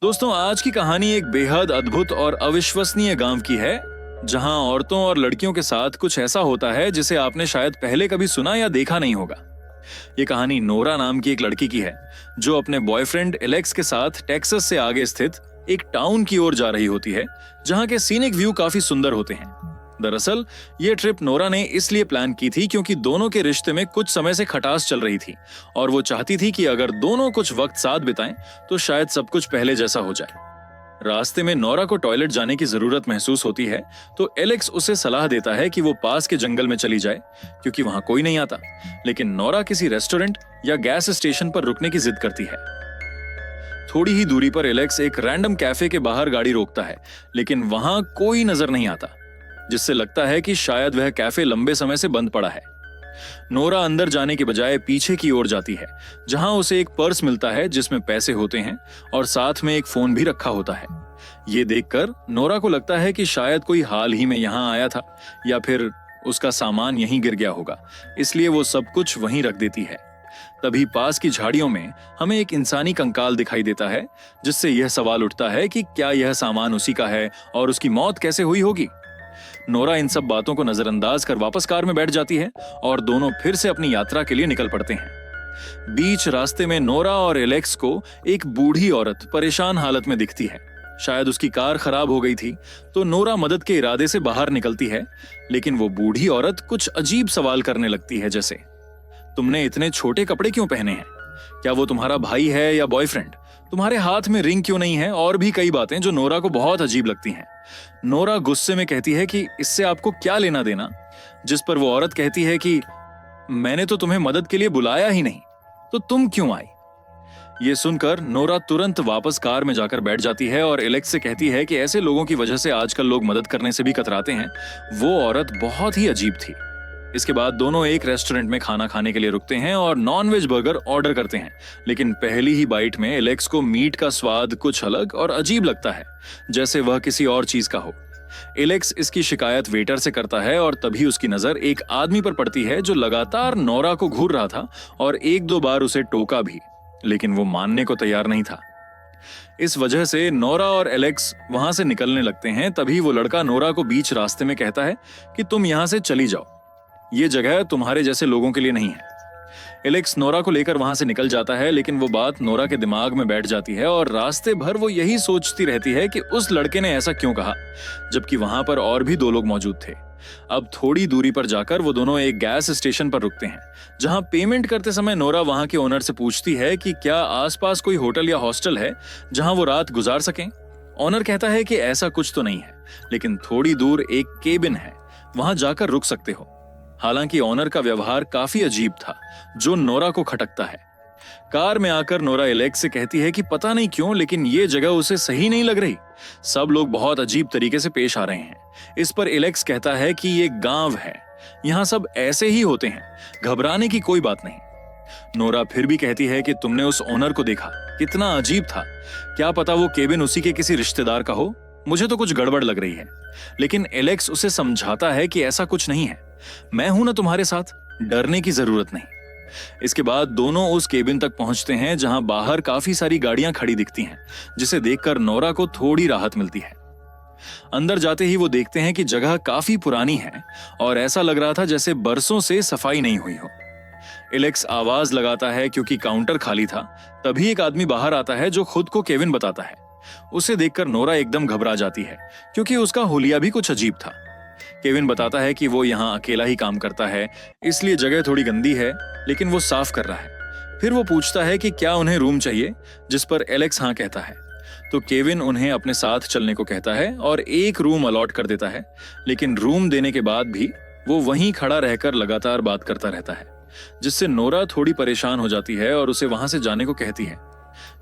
दोस्तों, आज की कहानी एक बेहद अद्भुत और अविश्वसनीय गांव की है, जहां औरतों और लड़कियों के साथ कुछ ऐसा होता है जिसे आपने शायद पहले कभी सुना या देखा नहीं होगा। ये कहानी नोरा नाम की एक लड़की की है, जो अपने बॉयफ्रेंड एलेक्स के साथ टेक्सास से आगे स्थित एक टाउन की ओर जा रही होती है, जहां के सीनिक व्यू काफी सुंदर होते हैं। दरअसल ये ट्रिप नोरा ने इसलिए प्लान की थी क्योंकि दोनों के रिश्ते में कुछ समय से खटास चल रही थी और वो चाहती थी कि अगर दोनों कुछ वक्त साथ बिताएं तो शायद सब कुछ पहले जैसा हो जाए। रास्ते में नोरा को टॉयलेट जाने की जरूरत महसूस होती है, तो एलेक्स उसे सलाह देता है कि वो पास के जंगल में चली जाए क्योंकि वहां कोई नहीं आता। लेकिन नोरा किसी रेस्टोरेंट या गैस स्टेशन पर रुकने की जिद करती है। थोड़ी ही दूरी पर एलेक्स एक रैंडम कैफे के बाहर गाड़ी रोकता है, लेकिन वहां कोई नजर नहीं आता, जिससे लगता है कि शायद वह कैफे लंबे समय से बंद पड़ा है। नोरा अंदर जाने के बजाय पीछे की ओर जाती है, जहां उसे एक पर्स मिलता है जिसमें पैसे होते हैं और साथ में एक फोन भी रखा होता है। ये देखकर नोरा को लगता है कि शायद कोई हाल ही में यहां आया था या फिर उसका सामान यहीं गिर गया होगा, इसलिए वो सब कुछ वहीं रख देती है। तभी पास की झाड़ियों में हमें एक इंसानी कंकाल दिखाई देता है, जिससे यह सवाल उठता है कि क्या यह सामान उसी का है और उसकी मौत कैसे हुई होगी। नोरा इन सब बातों को नजरअंदाज कर वापस कार में बैठ जाती है और दोनों फिर से अपनी यात्रा के लिए निकल पड़ते हैं। बीच रास्ते में नोरा और एलेक्स को एक बूढ़ी औरत परेशान हालत में दिखती है। शायद उसकी कार खराब हो गई थी, तो नोरा मदद के इरादे से बाहर निकलती है, लेकिन वो बूढ़ी औरत कुछ अजीब सवाल करने लगती है, जैसे तुमने इतने छोटे कपड़े क्यों पहने हैं? क्या वो तुम्हारा भाई है या बॉयफ्रेंड? तुम्हारे हाथ में रिंग क्यों नहीं है? और भी कई बातें जो नोरा को बहुत अजीब लगती हैं। नोरा गुस्से में कहती है कि इससे आपको क्या लेना देना, जिस पर वो औरत कहती है कि मैंने तो तुम्हें मदद के लिए बुलाया ही नहीं, तो तुम क्यों आई? ये सुनकर नोरा तुरंत वापस कार में जाकर बैठ जाती है और एलेक्स से कहती है कि ऐसे लोगों की वजह से आजकल लोग मदद करने से भी कतराते हैं। वो औरत बहुत ही अजीब थी। इसके बाद दोनों एक रेस्टोरेंट में खाना खाने के लिए रुकते हैं और नॉन-वेज बर्गर ऑर्डर करते हैं, लेकिन पहली ही बाइट में एलेक्स को मीट का स्वाद कुछ अलग और अजीब लगता है, जैसे वह किसी और चीज का हो। एलेक्स इसकी शिकायत वेटर से करता है और तभी उसकी नजर एक आदमी पर पड़ती है जो लगातार नोरा को घूर रहा था और एक दो बार उसे टोका भी, लेकिन वो मानने को तैयार नहीं था। इस वजह से नोरा और एलेक्स वहां से निकलने लगते हैं। तभी वो लड़का नोरा को बीच रास्ते में कहता है कि तुम यहां से चली जाओ, ये जगह तुम्हारे जैसे लोगों के लिए नहीं है। एलेक्स नोरा को लेकर वहां से निकल जाता है, लेकिन वो बात नोरा के दिमाग में बैठ जाती है और रास्ते भर वो यही सोचती रहती है कि उस लड़के ने ऐसा क्यों कहा, जबकि वहां पर और भी दो लोग मौजूद थे। अब थोड़ी दूरी पर जाकर वो दोनों एक गैस स्टेशन पर रुकते हैं, जहां पेमेंट करते समय नोरा वहां के ओनर से पूछती है कि क्या आसपास कोई होटल या हॉस्टल है जहां वो रात गुजार सकें। ओनर कहता है कि ऐसा कुछ तो नहीं है, लेकिन थोड़ी दूर एक केबिन है, वहां जाकर रुक सकते हो। हालांकि ओनर का व्यवहार काफी अजीब था, जो नोरा को खटकता है। कार में आकर नोरा एलेक्स से कहती है कि पता नहीं क्यों, लेकिन ये जगह उसे सही नहीं लग रही। सब लोग बहुत अजीब तरीके से पेश आ रहे हैं। इस पर एलेक्स कहता है कि ये गांव है, यहाँ सब ऐसे ही होते हैं, घबराने की कोई बात नहीं। नोरा फिर भी कहती है कि तुमने उस ओनर को देखा, कितना अजीब था। क्या पता वो केबिन उसी के किसी रिश्तेदार का हो? मुझे तो कुछ गड़बड़ लग रही है। लेकिन एलेक्स उसे समझाता है कि ऐसा कुछ नहीं है, मैं हूं ना तुम्हारे साथ, डरने की जरूरत नहीं। इसके बाद दोनों उस केबिन तक पहुंचते हैं, जहां बाहर काफी सारी गाड़ियां खड़ी दिखती हैं, जिसे देखकर नोरा को थोड़ी राहत मिलती है। अंदर जाते ही वो देखते हैं कि जगह काफी पुरानी है और ऐसा लग रहा था जैसे बरसों से सफाई नहीं हुई हो। एलेक्स आवाज लगाता है क्योंकि काउंटर खाली था। तभी एक आदमी बाहर आता है जो खुद को केविन बताता है। उसे देखकर नोरा एकदम घबरा जाती है, क्योंकि उसका हुलिया भी कुछ अजीब था। केविन बताता है कि वो यहाँ अकेला ही काम करता है, इसलिए जगह थोड़ी गंदी है, लेकिन वो साफ कर रहा है। फिर वो पूछता है कि क्या उन्हें रूम चाहिए, जिस पर एलेक्स हाँ कहता है। तो केविन उन्हें अपने साथ चलने को कहता है और एक रूम अलॉट कर देता है, लेकिन रूम देने के बाद भी वो वहीं खड़ा रहकर लगातार बात करता रहता है, जिससे नोरा थोड़ी परेशान हो जाती है और उसे वहां से जाने को कहती है।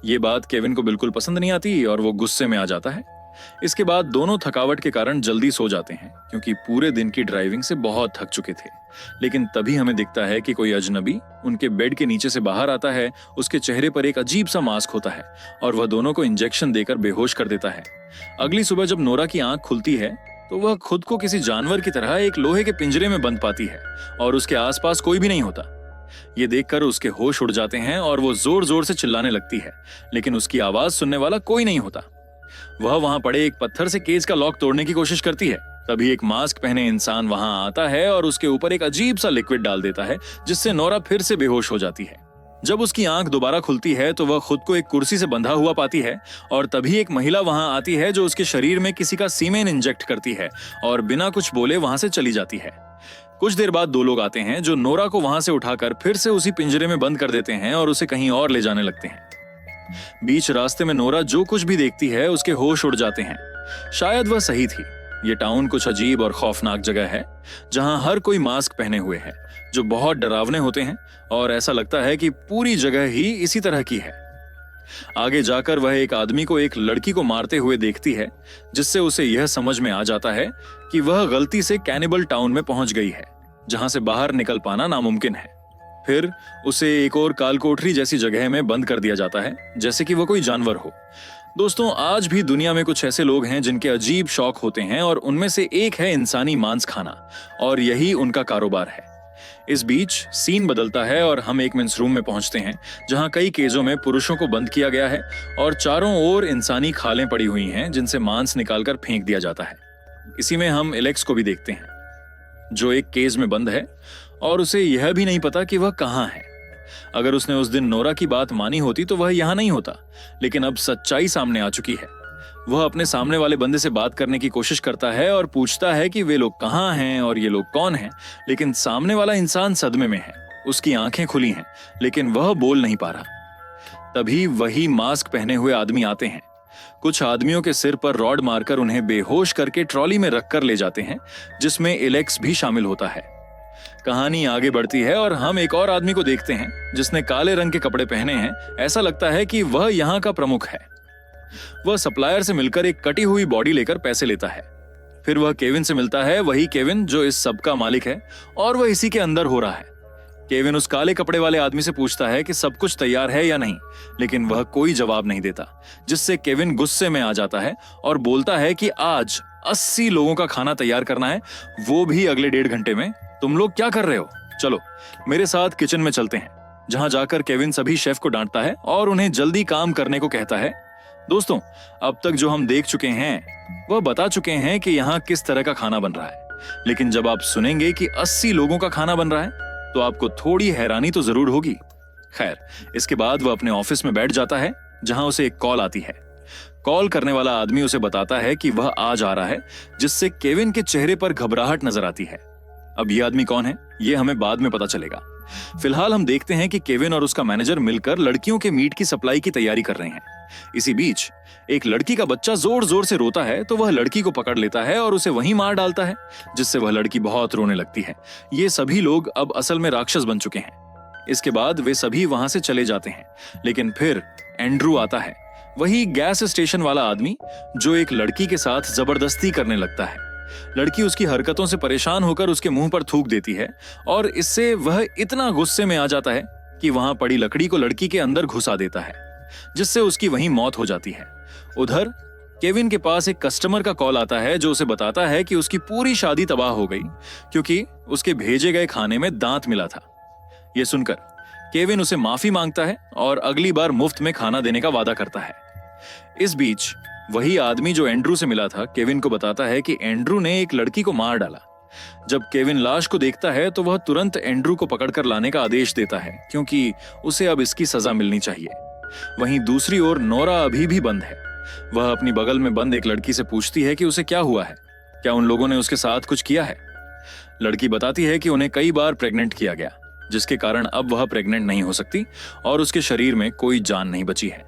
ये बात केविन को बिल्कुल पसंद नहीं आती और वो गुस्से में आ जाता है। इसके बाद दोनों थकावट के कारण जल्दी सो जाते हैं, क्योंकि पूरे दिन की ड्राइविंग से बहुत थक चुके थे। लेकिन तभी हमें दिखता है कि कोई अजनबी उनके बेड के नीचे से बाहर आता है। उसके चेहरे पर एक अजीब सा मास्क होता है और वह दोनों को इंजेक्शन देकर बेहोश कर देता है। अगली सुबह जब नोरा की आंख खुलती है, तो वह खुद को किसी जानवर की तरह एक लोहे के पिंजरे में बंद पाती है और उसके आसपास कोई भी नहीं होता। ये देखकर उसके होश उड़ जाते हैं और वो जोर जोर से चिल्लाने लगती है, लेकिन उसकी आवाज सुनने वाला कोई नहीं होता। वह वहां पड़े एक पत्थर से केज का लॉक तोड़ने की कोशिश करती है। तभी एक मास्क पहने इंसान वहां आता है और उसके ऊपर एक अजीब सा लिक्विड डाल देता है, जिससे नोरा फिर से बेहोश हो जाती है। जब उसकी आंख दोबारा खुलती है तो वह खुद को एक कुर्सी से बंधा हुआ पाती है और तभी एक महिला वहां आती है जो उसके शरीर में किसी का सीमेन इंजेक्ट करती है और बिना कुछ बोले वहां से चली जाती है। कुछ देर बाद दो लोग आते हैं जो नोरा को वहां से उठाकर फिर से उसी पिंजरे में बंद कर देते हैं और उसे कहीं और ले जाने लगते हैं। बीच रास्ते में नोरा जो कुछ भी देखती है उसके होश उड़ जाते हैं। शायद वह सही थी। ये टाउन कुछ अजीब और खौफनाक जगह है जहां हर कोई मास्क पहने हुए है, जो बहुत डरावने होते हैं और ऐसा लगता है कि पूरी जगह ही इसी तरह की है। आगे जाकर वह एक आदमी को एक लड़की को मारते हुए देखती है, जिससे उसे यह समझ में आ जाता है कि वह गलती से कैनिबल टाउन में पहुंच गई है, जहां से बाहर निकल पाना नामुमकिन है। फिर उसे एक और कालकोठरी जैसी जगह में बंद कर दिया जाता है, जैसे कि वह कोई जानवर हो। दोस्तों, आज भी दुनिया में कुछ ऐसे लोग हैं जिनके अजीब शौक होते हैं और उनमें से एक है इंसानी मांस खाना, और यही उनका कारोबार है। इस बीच सीन बदलता है और हम एक मेंस रूम में पहुंचते हैं, जहां कई केजों में पुरुषों को बंद किया गया है और चारों ओर इंसानी खालें पड़ी हुई हैं जिनसे मांस निकालकर फेंक दिया जाता है। इसी में हम एलेक्स को भी देखते हैं, जो एक केज में बंद है और उसे यह भी नहीं पता कि वह कहां है। अगर उसने उस दिन नोरा की बात मानी होती तो वह यहां नहीं होता, लेकिन अब सच्चाई सामने आ चुकी है। वह अपने सामने वाले बंदे से बात करने की कोशिश करता है और पूछता है कि वे लोग कहां हैं और ये लोग कौन हैं, लेकिन सामने वाला इंसान सदमे में है। उसकी आंखें खुली हैं, लेकिन वह बोल नहीं पा रहा। तभी वही मास्क पहने हुए आदमी आते हैं। कुछ आदमियों के सिर पर रॉड मारकर उन्हें बेहोश करके ट्रॉली में रखकर ले जाते हैं, जिसमें एलेक्स भी शामिल होता है। कहानी आगे बढ़ती है और हम एक और आदमी को देखते हैं जिसने काले रंग के कपड़े पहने हैं। ऐसा लगता है कि वह यहाँ का प्रमुख है। वह सप्लायर से मिलकर एक कटी हुई बॉडी लेकर पैसे लेता है। फिर वह केविन से मिलता है, वही केविन जो इस सब का मालिक है, और वह इसी के अंदर हो रहा है। केविन उस काले कपड़े वाले आदमी से पूछता है कि सब कुछ तैयार है या नहीं, लेकिन वह कोई जवाब नहीं देता, जिससे केविन गुस्से में आ जाता है और बोलता है कि आज 80 लोगों का खाना तैयार करना है, वो भी अगले 1.5 घंटे में। तुम लोग क्या कर रहे हो? चलो मेरे साथ किचन में चलते हैं। जहां जाकर केविन सभी शेफ को डांटता है और उन्हें जल्दी काम करने को कहता है। दोस्तों, अब तक जो हम देख चुके हैं वह बता चुके हैं कि यहाँ किस तरह का खाना बन रहा है, लेकिन जब आप सुनेंगे कि 80 लोगों का खाना बन रहा है तो आपको थोड़ी हैरानी तो जरूर होगी। खैर, इसके बाद वह अपने ऑफिस में बैठ जाता है, जहां उसे एक कॉल आती है। कॉल करने वाला आदमी उसे बताता है कि वह आज आ रहा है, जिससे केविन के चेहरे पर घबराहट नजर आती है। अब यह आदमी कौन है, यह हमें बाद में पता चलेगा। फिलहाल हम देखते हैं कि केविन और उसका मैनेजर मिलकर लड़कियों के मीट की सप्लाई की तैयारी कर रहे हैं। इसी बीच एक लड़की का बच्चा जोर जोर से रोता है, तो वह लड़की को पकड़ लेता है और उसे वहीं मार डालता है, जिससे वह लड़की बहुत रोने लगती है। ये सभी लोग अब असल में राक्षस बन चुके हैं। इसके बाद वे सभी वहां से चले जाते हैं, लेकिन फिर एंड्रू आता है, वही गैस स्टेशन वाला आदमी जो एक लड़की के साथ जबरदस्ती करने लगता है। लड़की उसकी हरकतों से परेशान होकर उसके मुंह पर थूक देती है और इससे वह इतना गुस्से में आ जाता है कि वहां पड़ी लकड़ी को लड़की के अंदर घुसा देता है, जिससे उसकी वहीं मौत हो जाती है। उधर केविन के पास एक कस्टमर का कॉल आता है जो उसे बताता है कि उसकी पूरी शादी तबाह हो गई क्योंकि उसके भेजे गए खाने में दांत मिला था। यह सुनकर केविन उसे माफी मांगता है और अगली बार मुफ्त में खाना देने का वादा करता है। इस बीच वही आदमी जो एंड्रू से मिला था केविन को बताता है कि एंड्रू ने एक लड़की को मार डाला। जब केविन लाश को देखता है तो वह तुरंत एंड्रू को पकड़कर लाने का आदेश देता है, क्योंकि उसे अब इसकी सजा मिलनी चाहिए। वहीं दूसरी ओर नोरा अभी भी बंद है। वह अपनी बगल में बंद एक लड़की से पूछती है कि उसे क्या हुआ है, क्या उन लोगों ने उसके साथ कुछ किया है। लड़की बताती है कि उन्हें कई बार प्रेग्नेंट किया गया, जिसके कारण अब वह प्रेग्नेंट नहीं हो सकती और उसके शरीर में कोई जान नहीं बची है।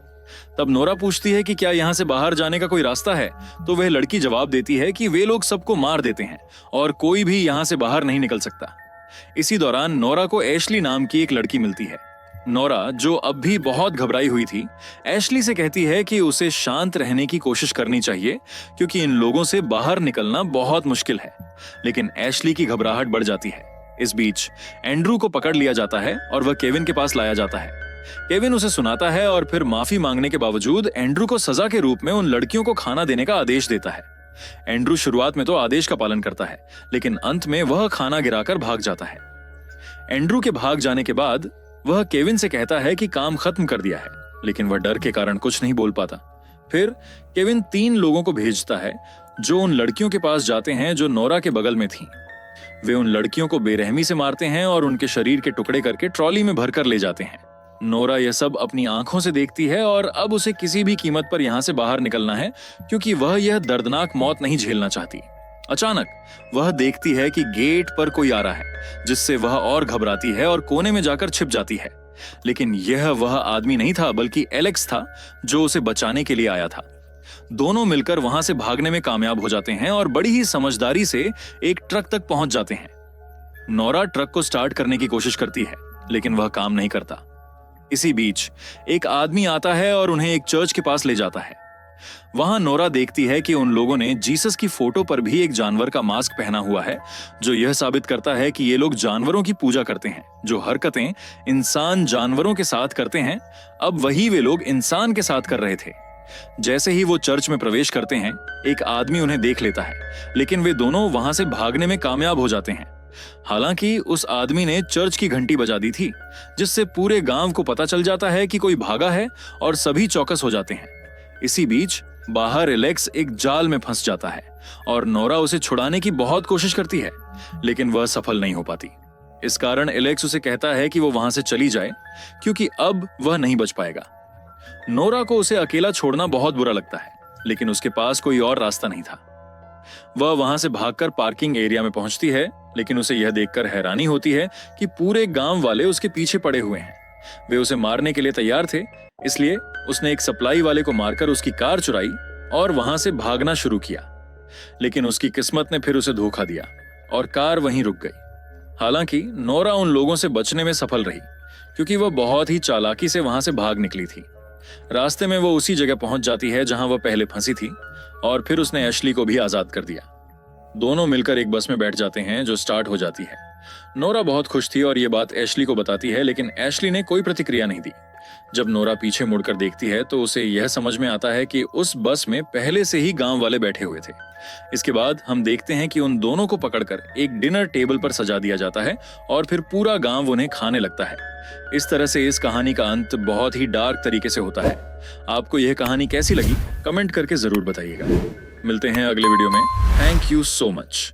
तब नोरा पूछती है कि क्या यहाँ से बाहर जाने का कोई रास्ता है, तो वह लड़की जवाब देती है कि वे लोग सबको मार देते हैं और कोई भी यहाँ से बाहर नहीं निकल सकता। इसी दौरान नोरा को एशली नाम की एक लड़की मिलती है। नोरा, जो अब भी बहुत घबराई हुई थी, एशली से कहती है कि उसे शांत रहने की कोशिश करनी चाहिए क्योंकि इन लोगों से बाहर निकलना बहुत मुश्किल है। लेकिन एशली की घबराहट बढ़ जाती है। इस बीच एंड्रू को पकड़ लिया जाता है और वह केविन के पास लाया जाता है। केविन उसे सुनाता है और फिर माफी मांगने के बावजूद एंड्रू को सजा के रूप में उन लड़कियों को खाना देने का आदेश देता है। एंड्रू शुरुआत में तो आदेश का पालन करता है, लेकिन अंत में वह खाना गिराकर भाग जाता है। एंड्रू के भाग जाने के बाद वह केविन से कहता है कि काम खत्म कर दिया है, लेकिन वह डर के कारण कुछ नहीं बोल पाता। फिर केविन 3 लोगों को भेजता है जो उन लड़कियों के पास जाते हैं जो नोरा के बगल में थीं। वे उन लड़कियों को बेरहमी से मारते हैं और उनके शरीर के टुकड़े करके ट्रॉली में भरकर ले जाते हैं। नोरा यह सब अपनी आंखों से देखती है और अब उसे किसी भी कीमत पर यहां से बाहर निकलना है, क्योंकि वह यह दर्दनाक मौत नहीं झेलना चाहती। अचानक वह देखती है कि गेट पर कोई आ रहा है, जिससे वह और घबराती है और कोने में जाकर छिप जाती है। लेकिन यह वह आदमी नहीं था, बल्कि एलेक्स था, जो उसे बचाने के लिए आया था। दोनों मिलकर वहां से भागने में कामयाब हो जाते हैं और बड़ी ही समझदारी से एक ट्रक तक पहुंच जाते हैं। नोरा ट्रक को स्टार्ट करने की कोशिश करती है, लेकिन वह काम नहीं करता। इसी बीच एक आदमी आता है और उन्हें एक चर्च के पास ले जाता है। वहां नोरा देखती है कि उन लोगों ने जीसस की फोटो पर भी एक जानवर का मास्क पहना हुआ है, जो यह साबित करता है कि ये लोग जानवरों की पूजा करते हैं। जो हरकतें इंसान जानवरों के साथ करते हैं, अब वही वे लोग इंसान के साथ कर रहे थे। जैसे ही वो चर्च में प्रवेश करते हैं, एक आदमी उन्हें देख लेता है, लेकिन वे दोनों वहां से भागने में कामयाब हो जाते हैं। हालांकि उस आदमी ने चर्च की घंटी बजा दी थी, जिससे पूरे गांव को पता चल जाता है कि कोई भागा है और सभी चौकस हो जाते हैं। इसी बीच बाहर एलेक्स एक जाल में फंस जाता है और नोरा उसे छुड़ाने की बहुत कोशिश करती है, लेकिन वह सफल नहीं हो पाती। इस कारण एलेक्स उसे कहता है कि वो वहां से चली जाए, क्योंकि अब वह नहीं बच पाएगा। नोरा को उसे अकेला छोड़ना बहुत बुरा लगता है, लेकिन उसके पास कोई और रास्ता नहीं था। वह वहां से भागकर पार्किंग एरिया में पहुंचती है, लेकिन उसे यह देखकर हैरानी होती है कि पूरे गांव वाले उसके पीछे पड़े हुए हैं। वे उसे मारने के लिए तैयार थे, इसलिए उसने एक सप्लाई वाले को मारकर उसकी कार चुराई और वहां से भागना शुरू किया। लेकिन उसकी किस्मत ने फिर उसे धोखा दिया और कार वहीं रुक गई। हालांकि नोरा उन लोगों से बचने में सफल रही, क्योंकि वह बहुत ही चालाकी से वहां से भाग निकली थी। रास्ते में वो उसी जगह पहुंच जाती है जहां वह पहले फंसी थी, और फिर उसने एशली को भी आजाद कर दिया। दोनों मिलकर एक बस में बैठ जाते हैं जो स्टार्ट हो जाती है। नोरा बहुत खुश थी और ये बात एशली को बताती है, लेकिन एशली ने कोई प्रतिक्रिया नहीं दी। जब नोरा पीछे मुड़कर देखती है तो उसे यह समझ में आता है कि उस बस में पहले से ही गांव वाले बैठे हुए थे। इसके बाद हम देखते हैं कि उन दोनों को पकड़कर एक डिनर टेबल पर सजा दिया जाता है और फिर पूरा गांव उन्हें खाने लगता है। इस तरह से इस कहानी का अंत बहुत ही डार्क तरीके से होता है। आपको यह कहानी कैसी लगी, कमेंट करके जरूर बताइएगा। मिलते हैं अगले वीडियो में। Thank you so much.